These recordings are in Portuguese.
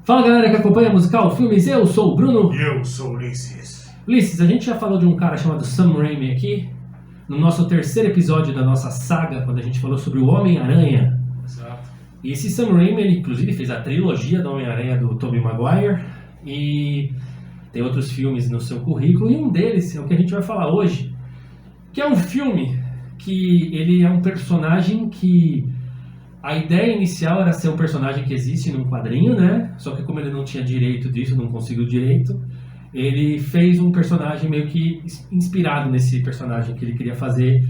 Fala galera que acompanha Musical Filmes, eu sou o Bruno. E eu sou o Ulisses. Ulisses, a gente já falou de um cara chamado Sam Raimi aqui, no nosso terceiro episódio da nossa saga, quando a gente falou sobre o Homem-Aranha. Exato. E esse Sam Raimi, ele inclusive fez a trilogia do Homem-Aranha do Tobey Maguire, e tem outros filmes no seu currículo, e um deles é o que a gente vai falar hoje, que é um filme que ele é um personagem que... A ideia inicial era ser um personagem que existe num quadrinho, né? Só que como ele não tinha direito disso, não conseguiu direito, ele fez um personagem meio que inspirado nesse personagem que ele queria fazer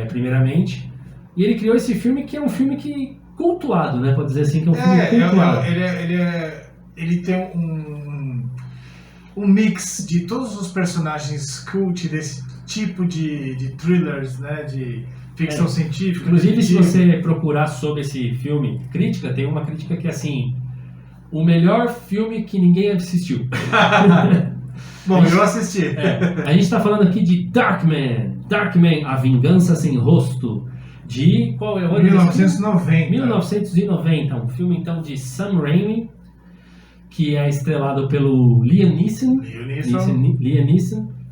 primeiramente. E ele criou esse filme que é um filme que cultuado, né? Pode dizer assim que é um filme cultuado. Ele tem um mix de todos os personagens cult desse tipo de thrillers, né? De ficção científica. Inclusive, se você procurar sobre esse filme, crítica, tem uma crítica que é assim: o melhor filme que ninguém assistiu. Bom, eu assisti. A gente está falando aqui de Darkman, A Vingança Sem Rosto, de qual é o ano? 1990. 1990, um filme então de Sam Raimi, que é estrelado pelo Liam Neeson.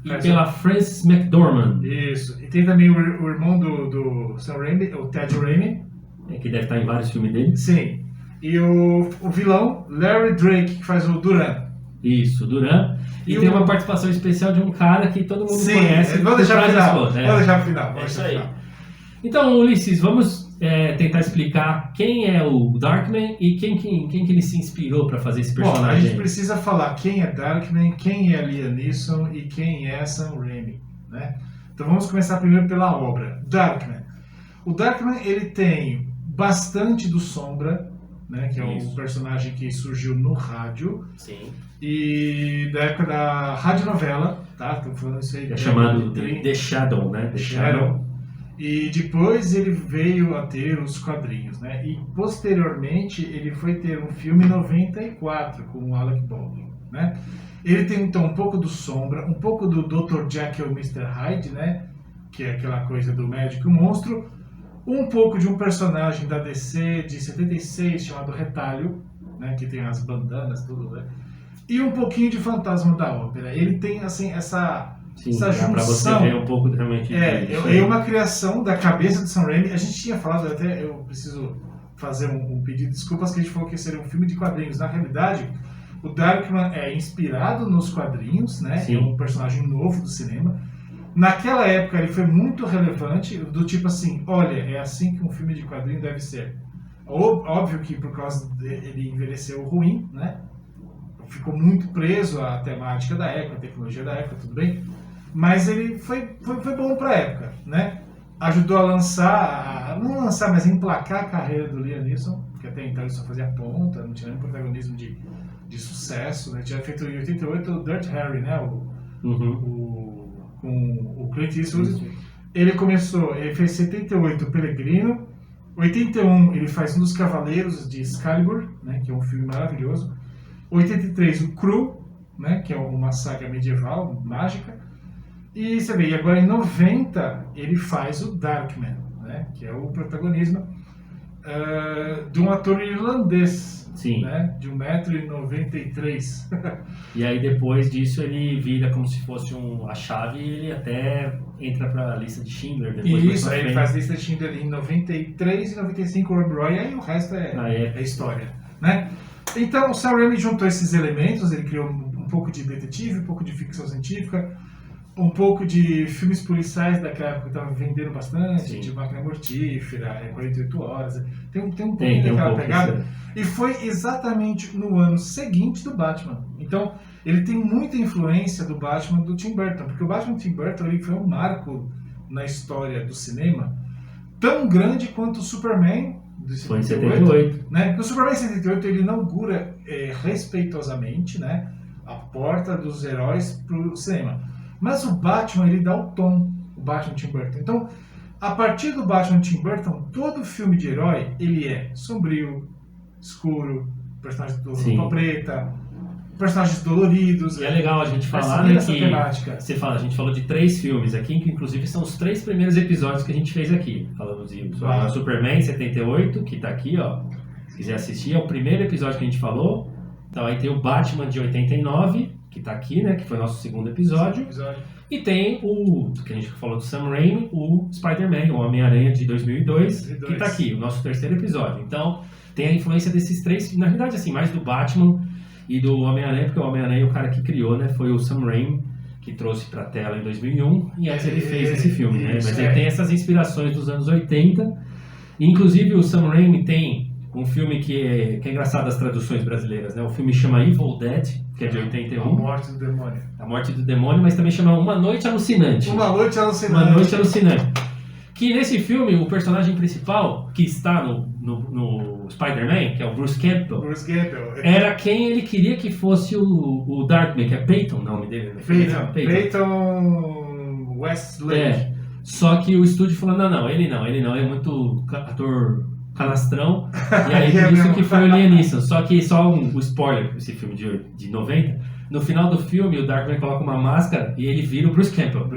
E pela Frances McDormand. Isso. E tem também o irmão do Sam Raimi, o Ted Raimi. Que deve estar em vários filmes dele. Sim. E o vilão, Larry Drake, que faz o Duran. Isso, Duran. E tem uma participação especial de um cara que todo mundo conhece. Vamos deixar pro final. Vamos deixar pro final. É isso aí. Então, Ulisses, vamos tentar explicar quem é o Darkman e quem que ele se inspirou para fazer esse personagem. Bom, a gente precisa falar quem é Darkman, quem é Liam Neeson e quem é Sam Raimi, né? Então vamos começar primeiro pela obra. Darkman. O Darkman, ele tem bastante do Sombra, né? Que é um personagem que surgiu no rádio. Sim. E da época da radionovela, tá? Estou falando isso aí. É chamado de The Shadow, né? The Shadow. E depois ele veio a ter os quadrinhos, né? E posteriormente ele foi ter um filme em 94 com o Alec Baldwin, né? Ele tem então um pouco do Sombra, um pouco do Dr. Jekyll e Mr. Hyde, né? Que é aquela coisa do médico e o monstro. Um pouco de um personagem da DC de 76 chamado Retalho, né? Que tem as bandanas, tudo, né? E um pouquinho de Fantasma da Ópera. Ele tem assim essa junção. Pra você ver um pouco realmente. É uma criação da cabeça de Sam Raimi. A gente tinha falado, até eu preciso fazer um pedido de desculpas, que a gente falou que seria um filme de quadrinhos. Na realidade, o Darkman é inspirado nos quadrinhos, né? Sim. É um personagem novo do cinema. Naquela época ele foi muito relevante, do tipo assim, olha, é assim que um filme de quadrinho deve ser. Óbvio que por causa ele envelheceu ruim, né? Ficou muito preso à temática da época, à tecnologia da época, tudo bem? Mas ele foi bom para a época, né? Ajudou a não lançar, mas emplacar a carreira do Liam Neeson, porque até então ele só fazia ponta, não tinha nenhum protagonismo de sucesso, né? Tinha feito em 88 o Dirty Harry, né? Com o Clint Eastwood. Ele fez 78 o Peregrino, 81 ele faz um dos Cavaleiros de Excalibur, né? Que é um filme maravilhoso. 83 o Cru, né? Que é uma saga medieval, mágica. E você vê, agora em 90 ele faz o Darkman, né? Que é o protagonismo de um ator irlandês. Sim. Né? De 1,93 m. E aí depois disso ele vira como se fosse a chave e ele até entra para a lista de Schindler. Depois isso, aí ele faz a lista de Schindler em 93 e 95 o Rob Roy, e aí o resto é história, né? Então o Sam Raimi juntou esses elementos, ele criou um pouco de detetive, um pouco de ficção científica, um pouco de filmes policiais daquela época que estavam vendendo bastante. Sim. De Máquina Mortífera, 48 Horas, tem um pouco daquela pegada. E foi exatamente no ano seguinte do Batman. Então ele tem muita influência do Batman do Tim Burton, porque o Batman do Tim Burton ele foi um marco na história do cinema, tão grande quanto o Superman de 78, foi em 78. Né? Porque o Superman de 78 ele inaugura respeitosamente, né, a porta dos heróis para o cinema. Mas o Batman, ele dá o tom, o Batman Tim Burton. Então, a partir do Batman Tim Burton, todo filme de herói, ele é sombrio, escuro, personagens de roupa preta, personagens doloridos. E é legal a gente falar que a gente falou de 3 filmes aqui, que inclusive são os 3 primeiros episódios que a gente fez aqui. Falamos sobre o Superman 78, que tá aqui, ó. quiser assistir, é o primeiro episódio que a gente falou. Então aí tem o Batman de 89, que tá aqui, né? Que foi o nosso segundo episódio. E tem o que a gente falou do Sam Raimi, o Spider-Man, o Homem-Aranha de 2002, que tá aqui, o nosso terceiro episódio. Então tem a influência desses três, na verdade assim, mais do Batman e do Homem-Aranha, porque o Homem-Aranha, o cara que criou, né, foi o Sam Raimi, que trouxe pra tela em 2001, e antes ele fez esse filme, né? Mas ele tem essas inspirações dos anos 80, e inclusive o Sam Raimi tem um filme que é engraçado as traduções brasileiras, né? O filme chama Evil Dead, que é de 81. A Morte do Demônio. A Morte do Demônio, mas também chama Uma Noite Alucinante. Uma Noite Alucinante. Uma Noite Alucinante. Que nesse filme, o personagem principal, que está no Spider-Man, que é o Bruce Campbell, era quem ele queria que fosse o Darkman, que é Peyton, o nome dele. Né? Peyton Westlake. É. Só que o estúdio falou, não, ele não, é muito ator canastrão, e aí por isso que foi o Liam Neeson. Só que só um spoiler, esse filme de 90, no final do filme o Darkman coloca uma máscara e ele vira o Bruce Campbell.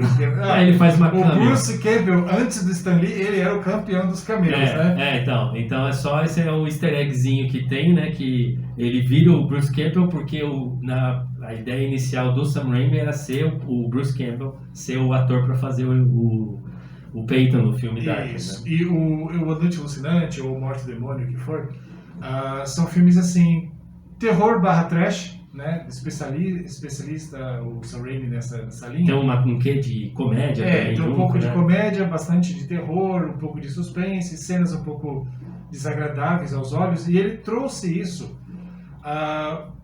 Aí ele faz uma câmera. O Bruce Campbell, antes do Stan Lee, ele era o campeão dos camelos, né? Então é só esse é o easter eggzinho que tem, né, que ele vira o Bruce Campbell porque a ideia inicial do Sam Raimi era ser o Bruce Campbell, ser o ator para fazer o Peyton no filme Darkman. Isso. Né? E o A Noite Alucinante, ou Morte do Demônio, o que for, são filmes assim, terror / trash, né? Especialista o Sam Raimi nessa linha. Tem um quê de comédia também. Tem um pouco de comédia, bastante de terror, um pouco de suspense, cenas um pouco desagradáveis aos olhos, e ele trouxe isso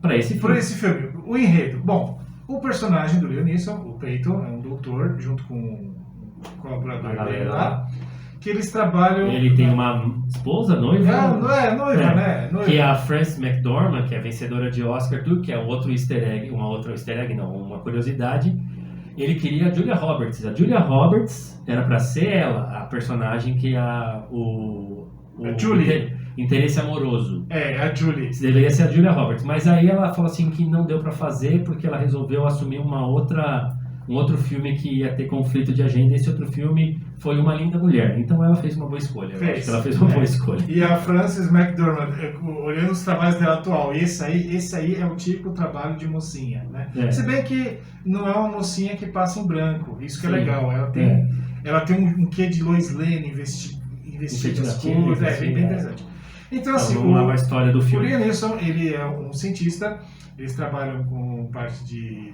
para esse filme. O enredo. Bom, o personagem do Liam Neeson, o Peyton, é um doutor, junto com um colaborador dele lá, que eles trabalham... Ele tem uma esposa, noiva? Noiva, né? Noiva. Que é a Frances McDormand, que é vencedora de Oscar, tudo, que é outro easter egg, uma curiosidade. Ele queria a Julia Roberts. A Julia Roberts era para ser ela, a personagem que o Julie. Interesse amoroso. A Julie. Deveria ser a Julia Roberts. Mas aí ela falou assim que não deu para fazer porque ela resolveu assumir um outro filme que ia ter conflito de agenda. Esse outro filme foi Uma Linda Mulher. Então ela fez uma boa escolha. Ela fez uma boa escolha. E a Frances McDormand, olhando os trabalhos dela atual, esse aí é o típico trabalho de mocinha, né? Se bem que não é uma mocinha que passa em branco. Isso que é legal. Ela tem um quê de Lois Lane investindo as coisas. Bem interessante. Então, assim, a história do filme. O Liam Neeson, ele é um cientista. Eles trabalham com parte de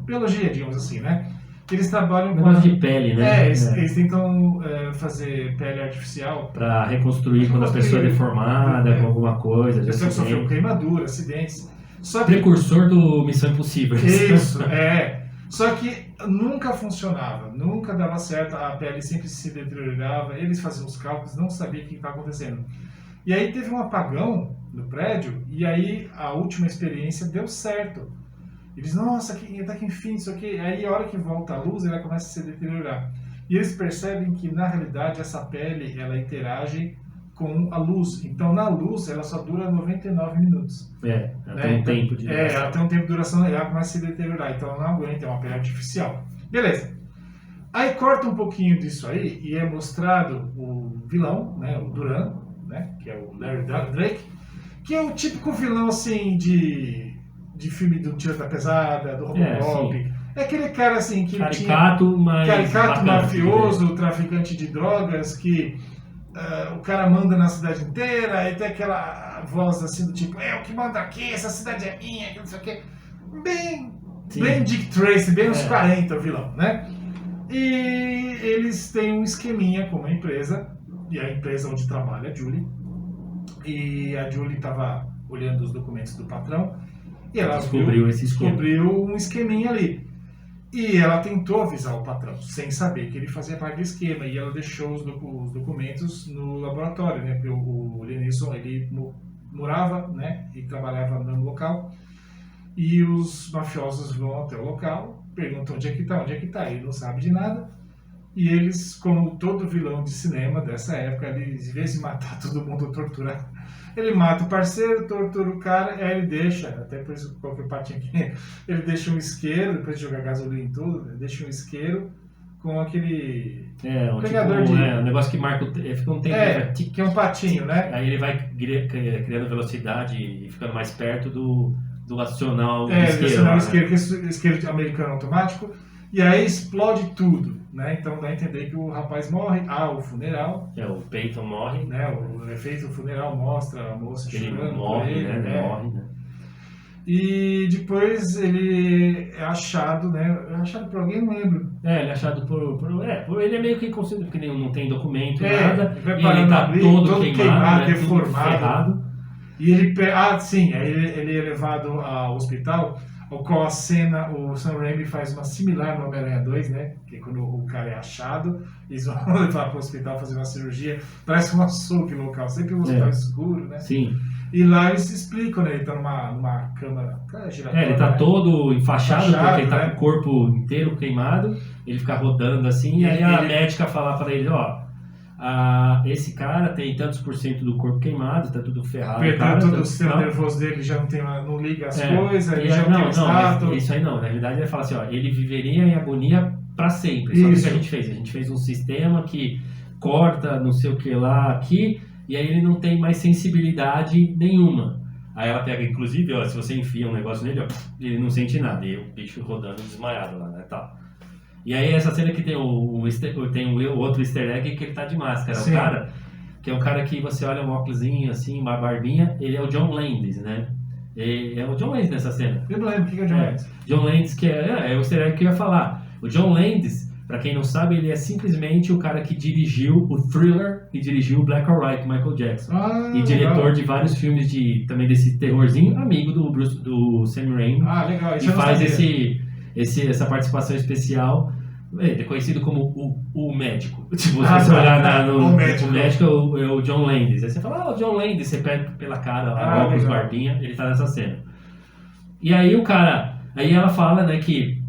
biologia, digamos assim, né? Eles trabalham com de pele, né? Eles tentam fazer pele artificial para reconstruir quando a pessoa é deformada com alguma coisa. A pessoa que sofreu queimadura, acidentes. Precursor do Missão Impossível. Isso, Só que nunca funcionava, nunca dava certo, a pele sempre se deteriorava, eles faziam os cálculos, não sabiam o que estava acontecendo. E aí teve um apagão no prédio, e aí a última experiência deu certo. Eles, nossa, até que enfim, isso aqui. Aí a hora que volta a luz, ela começa a se deteriorar. E eles percebem que, na realidade, essa pele, ela interage com a luz. Então, na luz, ela só dura 99 minutos. Ela tem um tempo de duração. Ela tem um tempo de duração, ela começa a se deteriorar. Então, ela não aguenta, é uma pele artificial. Beleza. Aí corta um pouquinho disso aí, e é mostrado o vilão, né, o Duran, né, que é o Larry Drake, que é o típico vilão, assim, de filme do Tiro da Pesada, do Robocop. É aquele cara, assim, que caricato mafioso, traficante de drogas, que o cara manda na cidade inteira, e tem aquela voz, assim, do tipo, o que manda aqui, essa cidade é minha, que não sei o quê. Bem Dick Tracy, bem uns 40 o vilão, né? E eles têm um esqueminha com uma empresa, e a empresa onde trabalha a Julie, e a Julie estava olhando os documentos do patrão, e ela descobriu um esqueminha ali. E ela tentou avisar o patrão, sem saber que ele fazia parte do esquema, e ela deixou os documentos no laboratório, né? Porque o Liam Neeson, ele morava, né, e trabalhava no mesmo local, e os mafiosos vão até o local, perguntam onde é que tá, ele não sabe de nada, e eles, como todo vilão de cinema dessa época, eles, em vez de matar todo mundo, torturar, ele mata o parceiro, tortura o cara, aí ele deixa, até por isso qualquer parte aqui, ele deixa um isqueiro, depois de jogar gasolina em tudo, ele deixa um isqueiro com aquele pregador tipo, um negócio que marca fica um tempo. Que é um patinho, né? Aí ele vai criando velocidade e ficando mais perto do adicional isqueiro, que é isqueiro americano automático. E aí explode tudo, né? Então dá a entender que o rapaz morre, o funeral. O Peyton morre. Né? O efeito do funeral mostra a moça chorando. Ele morre, ele morre, né? E depois ele é achado, né? É achado por alguém, não lembro. Ele é achado por ele é meio que considerado, porque não tem documento, nada. E ele tá todo queimado, deformado. Ferrado. E ele ele é levado ao hospital. Com a cena, o Sam Raimi faz uma similar no Homem-Aranha 2, né? Que é quando o cara é achado, eles vão levar para o hospital fazer uma cirurgia, parece um açougue local, sempre um hospital escuro, né? Sim. E lá eles explicam, né? Ele tá numa cama giratória. Ele tá todo enfaixado, porque ele tá com o corpo inteiro queimado, ele fica rodando assim, e aí a médica fala para ele, esse cara tem tantos por cento do corpo queimado, tá tudo ferrado. Perdeu todo o sistema nervoso dele, já não liga as coisas, ele já não tem status. Isso aí não, na realidade ele fala assim, ele viveria em agonia para sempre. Só que o que a gente fez? A gente fez um sistema que corta não sei o que lá aqui, e aí ele não tem mais sensibilidade nenhuma. Aí ela pega, inclusive, se você enfia um negócio nele, ele não sente nada, e o bicho rodando desmaiado lá, né, tal. E aí essa cena que tem o outro easter egg que ele tá de máscara. Sim. O cara, que é um cara que você olha um óculosinho assim, uma barbinha, ele é o John Landis, né? É o John Landis nessa cena. Eu não lembro o que é o John Landis. John Landis, que é o easter egg que eu ia falar. O John Landis, pra quem não sabe, ele é simplesmente o cara que dirigiu o Thriller e dirigiu o Black or White, Michael Jackson. E diretor de vários filmes também desse terrorzinho, amigo do Sam Raimi. Legal. Isso e faz essa participação especial. Ele é conhecido como o médico. Tipo, se você olhar o médico é o John Landis. Aí você fala, o John Landis, você pega pela cara, óculos, barbinha, ele tá nessa cena. E aí aí ela fala, né, que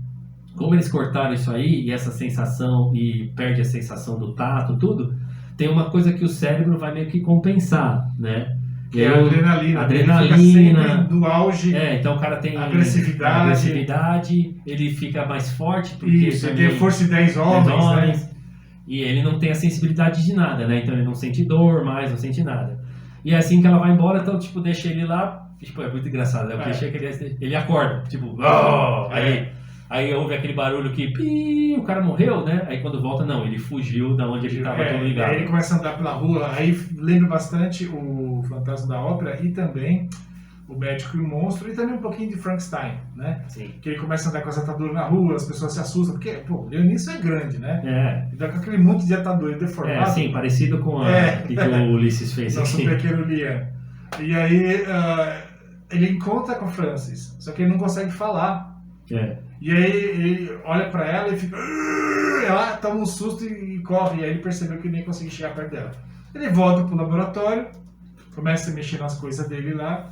como eles cortaram isso aí, e essa sensação, e perde a sensação do tato, tudo, tem uma coisa que o cérebro vai meio que compensar, né? Que é a adrenalina. Adrenalina. Ele fica sempre no auge. Então o cara tem agressividade, ele fica mais forte. Porque isso, ele tem força de 10 homens, né? E ele não tem a sensibilidade de nada, né? Então ele não sente dor mais, não sente nada. E é assim que ela vai embora, então tipo, deixa ele lá, tipo, é muito engraçado, né? Porque deixa que ele acorda, tipo, aí ouve aquele barulho que o cara morreu, né? Aí quando volta, não, ele fugiu da onde ele estava todo ligado. Aí ele começa a andar pela rua, aí lembra bastante o Fantasma da Ópera e também o Médico e o Monstro, e também um pouquinho de Frankenstein, né? Sim. Que ele começa a andar com as ataduras na rua, as pessoas se assustam, porque, o Leonício é grande, né? Ele tá com aquele monte de atadura deformado. Sim, parecido com que o Ulisses fez aqui. Nosso pequeno Liam. E aí ele encontra com o Francis, só que ele não consegue falar. E aí ele olha pra ela e fica... Ela toma um susto e corre, e aí ele percebeu que nem conseguia chegar perto dela. Ele volta pro laboratório, começa a mexer nas coisas dele lá,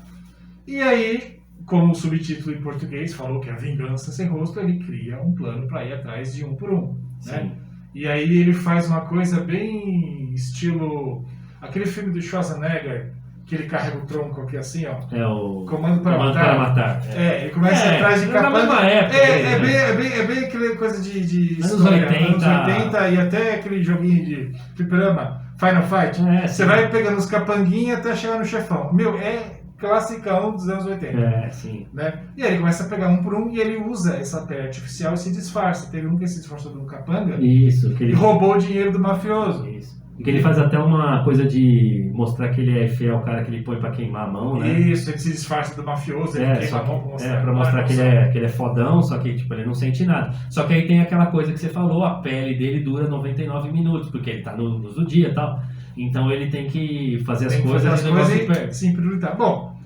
e aí, como o subtítulo em português falou que é a vingança sem rosto, ele cria um plano para ir atrás de um por um, né? E aí ele faz uma coisa bem estilo... Aquele filme do Schwarzenegger, que ele carrega o tronco aqui assim, ó. O Comando para Matar. Ele começa atrás de capanga. Na mesma época. É bem aquela coisa de anos 80 e até aquele joguinho de fliperama, Final Fight. Você vai pegando os capanguinhos até chegar no chefão. É classicão dos anos 80. Sim. Né? E aí ele começa a pegar um por um e ele usa essa pele artificial e se disfarça. Teve um que se disfarçou de um capanga e roubou o dinheiro do mafioso. Isso. E que ele faz até uma coisa de mostrar que ele é fiel ao cara que ele põe pra queimar a mão, né? Isso, ele se disfarça do mafioso, ele queima a mão pra mostrar que ele é fodão, só que tipo, ele não sente nada. Só que aí tem aquela coisa que você falou, a pele dele dura 99 minutos, porque ele tá no luz do dia e tal. Então ele tem que fazer as coisas e se priorizar. Bom,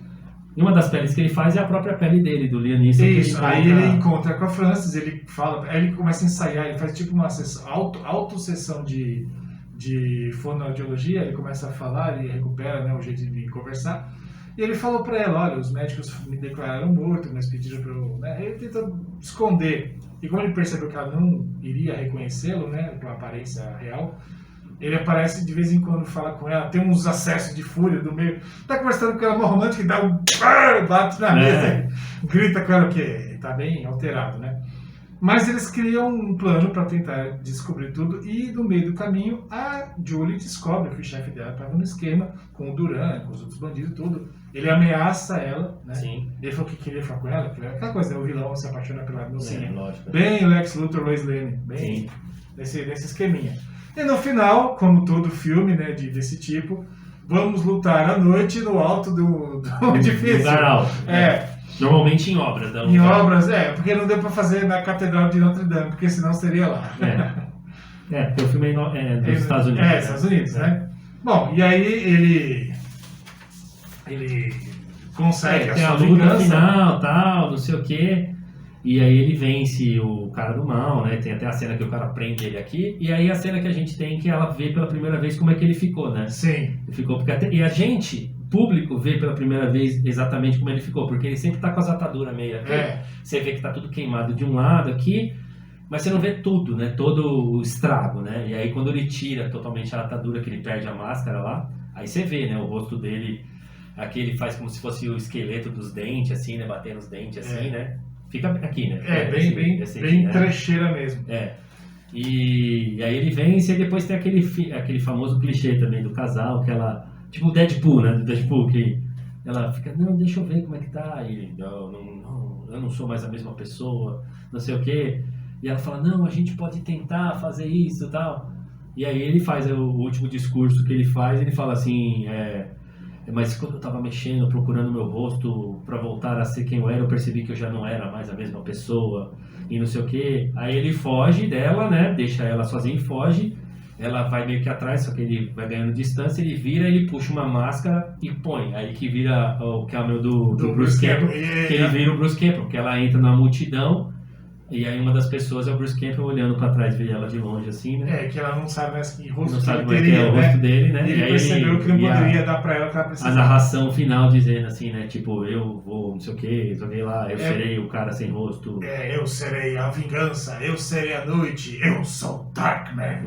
e uma das peles que ele faz é a própria pele dele, do Liam Neeson. Isso, aí ele encontra com a Frances, ele fala, aí ele começa a ensaiar, ele faz tipo uma auto-sessão de fonoaudiologia, ele começa a falar, ele recupera, né, o jeito de conversar, e ele falou pra ela, olha, os médicos me declararam morto, mas pediram pra eu... Né? Ele tenta esconder, e como ele percebeu que ela não iria reconhecê-lo, né, com a aparência real, ele aparece de vez em quando, fala com ela, tem uns acessos de fúria do meio, tá conversando com ela mó romântica e dá bate na mesa, grita com ela, que tá bem alterado, né? Mas eles criam um plano para tentar descobrir tudo e no meio do caminho a Julie descobre que o chefe dela estava no esquema com o Duran, com os outros bandidos e tudo. Ele ameaça ela, né? Sim. Ele falou que queria ficar com ela, que aquela coisa, né? O vilão se apaixona pela mocinha. Lógico. Bem Lex Luthor, Lois Lane, bem nesse esqueminha. E no final, como todo filme, né, desse tipo, vamos lutar à noite no alto do edifício. Lugar alto. Normalmente em obras. Em obras, porque não deu pra fazer na Catedral de Notre Dame, porque senão seria lá. Porque o filme é dos Estados Unidos. Estados Unidos, né? Bom, e aí ele consegue tem a luta vingança. final, tal, não sei o quê. E aí ele vence o cara do mal, né? Tem até a cena que o cara prende ele aqui. E aí a cena que a gente tem que ela vê pela primeira vez como é que ele ficou, né? Sim. Ele ficou e a gente, público, vê pela primeira vez exatamente como ele ficou. Porque ele sempre tá com as ataduras meio aqui. Você vê que tá tudo queimado de um lado aqui. Mas você não vê tudo, né? Todo o estrago, né? E aí quando ele tira totalmente a atadura, que ele perde a máscara lá, aí você vê, né? O rosto dele, aqui ele faz como se fosse o esqueleto dos dentes, assim, né? Batendo os dentes, assim, né? Fica aqui, né? Bem trecheira mesmo. E aí ele vence e depois tem aquele famoso clichê também do casal, que ela... Tipo o Deadpool, né? Do Deadpool, que ela fica, não, deixa eu ver como é que tá. E ele, não, eu não sou mais a mesma pessoa, não sei o quê. E ela fala, não, a gente pode tentar fazer isso e tal. E aí ele faz o último discurso que ele faz, ele fala assim, mas quando eu tava mexendo, procurando meu rosto pra voltar a ser quem eu era, eu percebi que eu já não era mais a mesma pessoa, e não sei o quê. Aí ele foge dela, né, deixa ela sozinha e foge. Ela vai meio que atrás, só que ele vai ganhando distância, ele vira, ele puxa uma máscara e põe. Aí que vira o cameo do Bruce Campbell, que ele vira o Bruce Campbell, porque ela entra na multidão. E aí uma das pessoas é o Bruce Campbell olhando pra trás, vê ela de longe assim, né? Que ela não sabe mais que rosto não sabe que é o rosto dele, né? E ele percebeu que não poderia dar pra ela o que ela precisava. A narração final dizendo assim, né? Tipo, eu vou, não sei o que, joguei lá, eu serei o cara sem rosto. Eu serei a vingança, eu serei a noite, eu sou Darkman.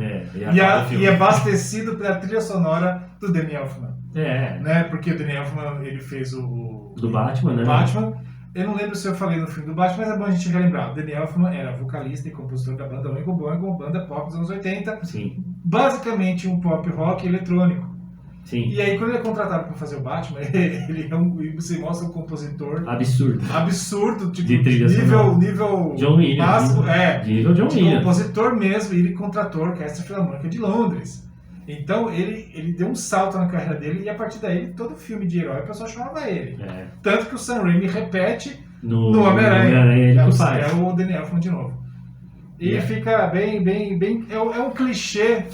E abastecido pela trilha sonora do Danny Elfman. Né? Porque o Danny Elfman, ele fez o... Do Batman, né? Batman. Eu não lembro se eu falei no filme do Batman, mas é bom a gente relembrar. O Danny Elfman era vocalista e compositor da banda Oingo Boingo, uma banda pop dos anos 80. Sim. Basicamente um pop rock eletrônico. Sim. E aí quando ele é contratado para fazer o Batman, ele se mostra um compositor... Absurdo, tipo, de trilha nível John Williams, básico. Nível John Williams. Compositor mesmo, e ele contratou a Orquestra Filarmônica de Londres. Então ele deu um salto na carreira dele e a partir daí todo filme de herói o pessoal chamava ele. Tanto que o Sam Raimi repete no Homem-Aranha. É o Danny Elfman de novo. E fica bem... É um clichê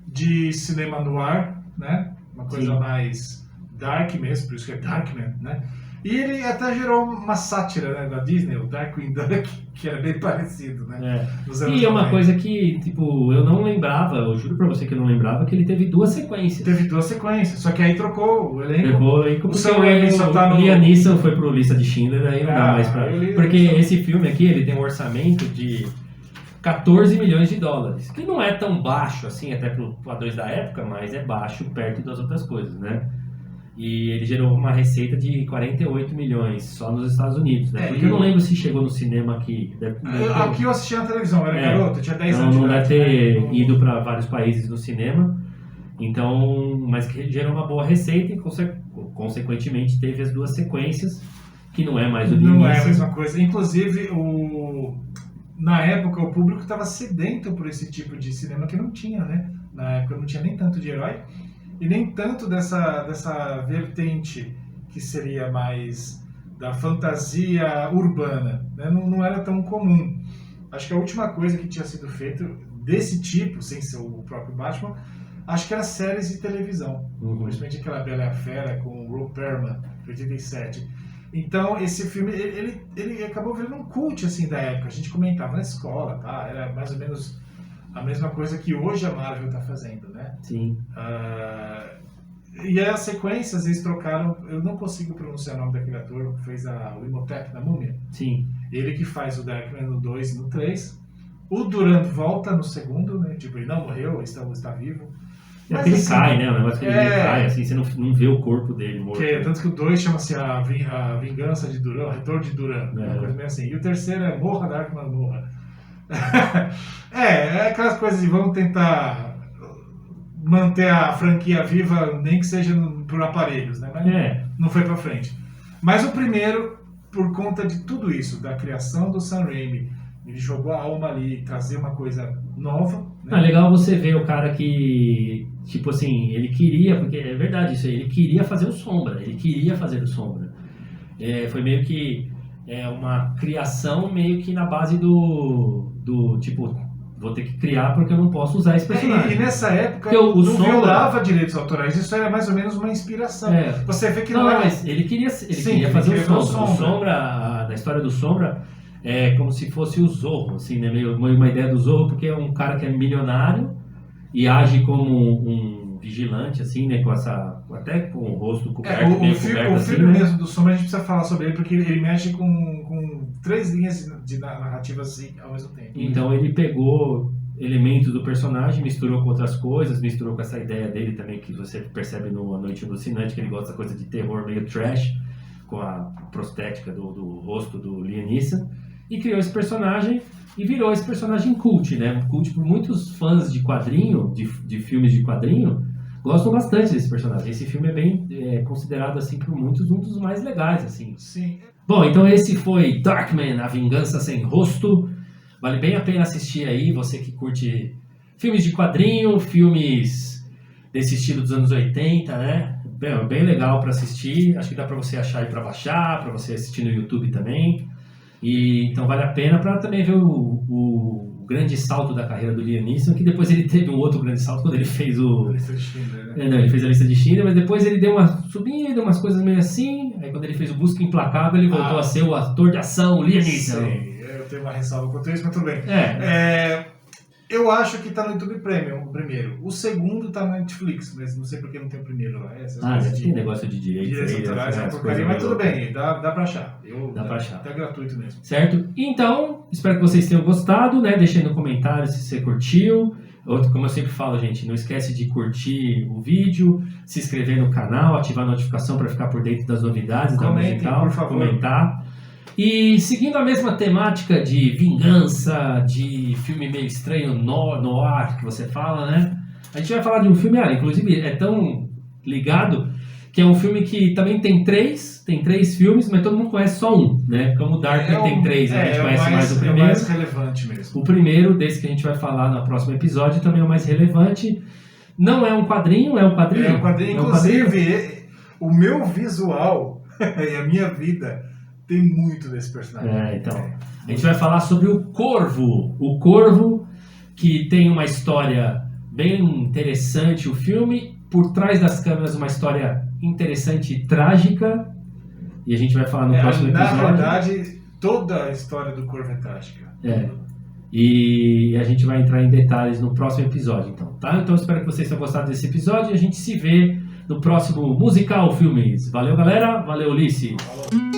de cinema noir, né? Uma coisa mais dark mesmo, por isso que é Darkman, né? E ele até gerou uma sátira, né, da Disney, o Darkwing Duck, que era bem parecido, né? E é uma coisa que, tipo, eu não lembrava, eu juro pra você que eu não lembrava, que ele teve duas sequências. Só que aí trocou o elenco. O Sam Raimi só tá no... Liam Neeson foi pro Lista de Schindler, aí não dá mais pra... Porque esse filme aqui, ele tem um orçamento de 14 milhões de dólares, que não é tão baixo assim, até pro padrões da época, mas é baixo perto das outras coisas, né? E ele gerou uma receita de 48 milhões só nos Estados Unidos, né? Porque eu não lembro se chegou no cinema aqui. Aqui eu assisti na televisão, eu era garoto, eu tinha 10 anos. Não deve ter ido para vários países no cinema. Então, mas que gerou uma boa receita e consequentemente teve as duas sequências, que não é mais o início. Não é a mesma coisa. Inclusive, na época o público estava sedento por esse tipo de cinema que não tinha, né? Na época não tinha nem tanto de herói. E nem tanto dessa vertente que seria mais da fantasia urbana, né? Não era tão comum. Acho que a última coisa que tinha sido feita desse tipo, sem ser o próprio Batman, acho que era séries de televisão. Principalmente aquela Bela e a Fera com o Ron Perlman, de 87. Então esse filme, ele acabou virando um cult assim, da época. A gente comentava na escola, tá? Era mais ou menos... a mesma coisa que hoje a Marvel está fazendo, né? Sim. E as sequências eles trocaram, eu não consigo pronunciar o nome daquele ator que fez o Imhotep na Múmia. Sim. Ele que faz o Darkman no 2 e no 3. O Durant volta no segundo, né? Tipo, ele não morreu, está vivo. Mas ele assim, cai, né? O negócio que ele cai, assim, você não vê o corpo dele morto. Tanto que o 2 chama-se a Vingança de Duran, o Retorno de Duran, uma coisa meio assim. E o terceiro é Morra, Darkman, Morra. É aquelas coisas de vamos tentar manter a franquia viva, nem que seja por aparelhos, né? Mas não foi pra frente. Mas o primeiro, por conta de tudo isso, da criação do Sam Raimi, ele jogou a alma ali, trazer uma coisa nova. Né? É legal você ver o cara que, tipo assim, ele queria, porque é verdade isso aí, ele queria fazer o Sombra, foi meio que uma criação meio que na base do tipo, vou ter que criar porque eu não posso usar esse personagem. E nessa época não violava direitos autorais, isso era mais ou menos uma inspiração. Você vê que não era... mas ele queria fazer o Sombra. O Sombra, da história do Sombra, é como se fosse o Zorro, assim, né? Meio uma ideia do Zorro, porque é um cara que é milionário e age como um vigilante, assim, né? Até com o rosto coberto, o filme assim, mesmo né? do Sombra, a gente precisa falar sobre ele, porque ele mexe com 3 linhas de narrativas assim, ao mesmo tempo. Então ele pegou elementos do personagem, misturou com outras coisas, misturou com essa ideia dele também, que você percebe no A Noite Alucinante, que ele gosta da coisa de terror meio trash, com a prostética do rosto do Liam Neeson, e criou esse personagem e virou esse personagem cult, né? Cult por muitos fãs de quadrinho, de filmes de quadrinho, gostam bastante desse personagem. Esse filme é bem considerado assim por muitos um dos mais legais, assim. Sim. Bom, então esse foi Darkman, A Vingança Sem Rosto. Vale bem a pena assistir aí, você que curte filmes de quadrinho, filmes desse estilo dos anos 80, né? Bem legal para assistir. Acho que dá para você achar aí para baixar, para você assistir no YouTube também. E então vale a pena para também ver o grande salto da carreira do Liam Neeson, que depois ele teve um outro grande salto quando ele fez a lista de Schindler, né? Ele fez a Lista de Schindler, mas depois ele deu uma subida, umas coisas meio assim. Aí quando ele fez o Busca Implacável, ele voltou a ser o ator de ação, Liam Neeson. Sim, eu tenho uma ressalva quanto a isso, mas tudo bem. Eu acho que tá no YouTube Premium, o primeiro. O segundo tá na Netflix, mas não sei porque não tem o primeiro lá. Tem negócio de direitos autorais, mas tudo bem, dá pra achar. Dá pra achar. Até gratuito mesmo. Certo? Então, espero que vocês tenham gostado, né? Deixem no comentário se você curtiu. Como eu sempre falo, gente, não esquece de curtir o vídeo, se inscrever no canal, ativar a notificação para ficar por dentro das novidades da musical, por favor. comentar. E seguindo a mesma temática de vingança, de filme meio estranho, noir, que você fala, né? A gente vai falar de um filme, inclusive é tão ligado, que é um filme que também tem três filmes, mas todo mundo conhece só um, né? Como o Darkman tem 3, a gente conhece mais o primeiro. É o mais relevante mesmo. O primeiro, desse que a gente vai falar no próximo episódio, também é o mais relevante. Não é um quadrinho, é um quadrinho. É um quadrinho, inclusive, o meu visual e a minha vida tem muito desse personagem. Então, a gente vai falar sobre o Corvo. O Corvo, que tem uma história bem interessante, o filme. Por trás das câmeras, uma história interessante e trágica. E a gente vai falar no próximo episódio. Na verdade, toda a história do Corvo é trágica. E a gente vai entrar em detalhes no próximo episódio, então, tá? Então, espero que vocês tenham gostado desse episódio. E a gente se vê no próximo Musical Filmes. Valeu, galera. Valeu, Ulisses. Falou.